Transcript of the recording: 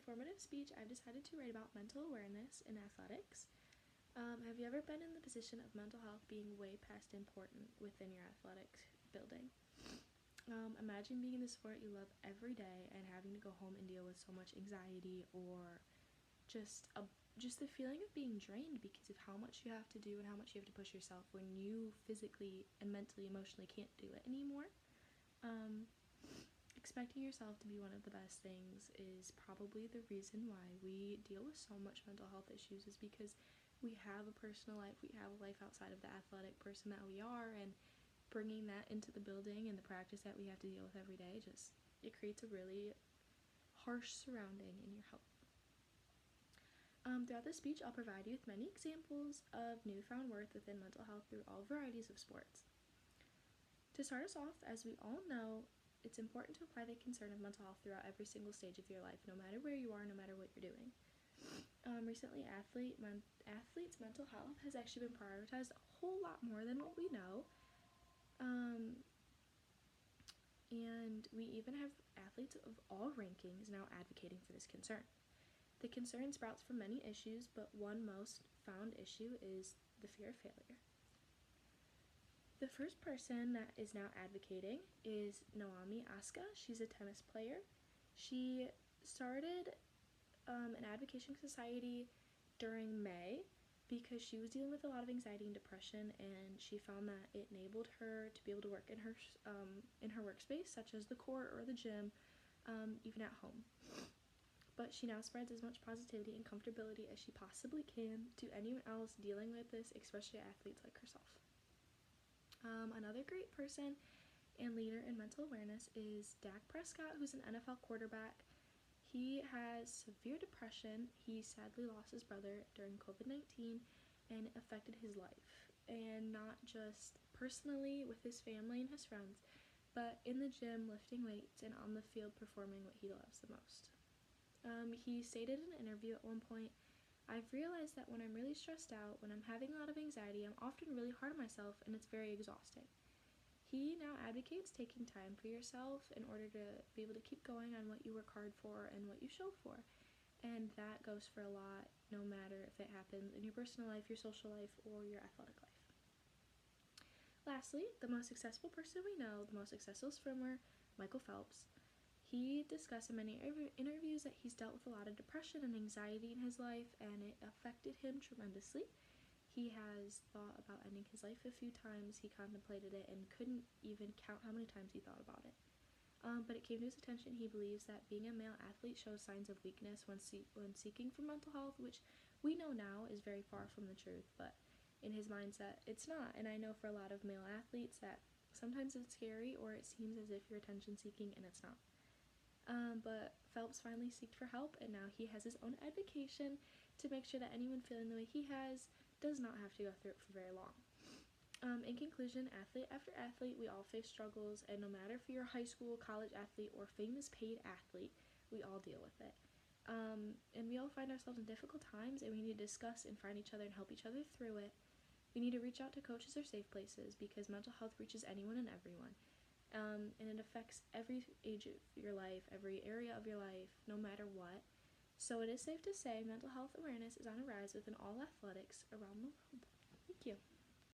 performative speech, I've decided to write about mental awareness in athletics. Have you ever been in the position of mental health being way past important within your athletic building? Imagine being in the sport you love every day and having to go home and deal with so much anxiety, or just the feeling of being drained because of how much you have to do and how much you have to push yourself when you physically and mentally, emotionally can't do it anymore. Expecting yourself to be one of the best things is probably the reason why we deal with so much mental health issues, is because we have a personal life, we have a life outside of the athletic person that we are, and bringing that into the building and the practice that we have to deal with every day, it creates a really harsh surrounding in your health. Throughout this speech, I'll provide you with many examples of newfound worth within mental health through all varieties of sports. To start us off, as we all know, it's important to apply the concern of mental health throughout every single stage of your life, no matter where you are, no matter what you're doing. Recently, athletes' mental health has actually been prioritized a whole lot more than what we know. And we even have athletes of all rankings now advocating for this concern. The concern sprouts from many issues, but one most found issue is the fear of failure. The first person that is now advocating is Naomi Osaka. She's a tennis player. She started an advocacy society during May because she was dealing with a lot of anxiety and depression, and she found that it enabled her to be able to work in her workspace, such as the court or the gym, even at home. But she now spreads as much positivity and comfortability as she possibly can to anyone else dealing with this, especially athletes like herself. Another great person and leader in mental awareness is Dak Prescott, who's an NFL quarterback. He has severe depression. He sadly lost his brother during COVID-19, and it affected his life. And not just personally with his family and his friends, but in the gym, lifting weights, and on the field performing what he loves the most. He stated in an interview at one point, "I've realized that when I'm really stressed out, when I'm having a lot of anxiety, I'm often really hard on myself, and it's very exhausting." He now advocates taking time for yourself in order to be able to keep going on what you work hard for and what you show for. And that goes for a lot, no matter if it happens in your personal life, your social life, or your athletic life. Lastly, the most successful person we know, the most successful swimmer, Michael Phelps. He discussed in many interviews that he's dealt with a lot of depression and anxiety in his life, and it affected him tremendously. He has thought about ending his life a few times. He contemplated it and couldn't even count how many times he thought about it. But it came to his attention. He believes that being a male athlete shows signs of weakness when seeking for mental health, which we know now is very far from the truth, but in his mindset, it's not. And I know for a lot of male athletes that sometimes it's scary, or it seems as if you're attention seeking, and it's not. But Phelps finally sought for help, and now he has his own advocation to make sure that anyone feeling the way he has does not have to go through it for very long. In conclusion, athlete after athlete, we all face struggles, and no matter if you're a high school, college athlete, or famous paid athlete, we all deal with it. And we all find ourselves in difficult times, and we need to discuss and find each other and help each other through it. We need to reach out to coaches or safe places, because mental health reaches anyone and everyone. And it affects every age of your life, every area of your life, no matter what. So it is safe to say mental health awareness is on a rise within all athletics around the world.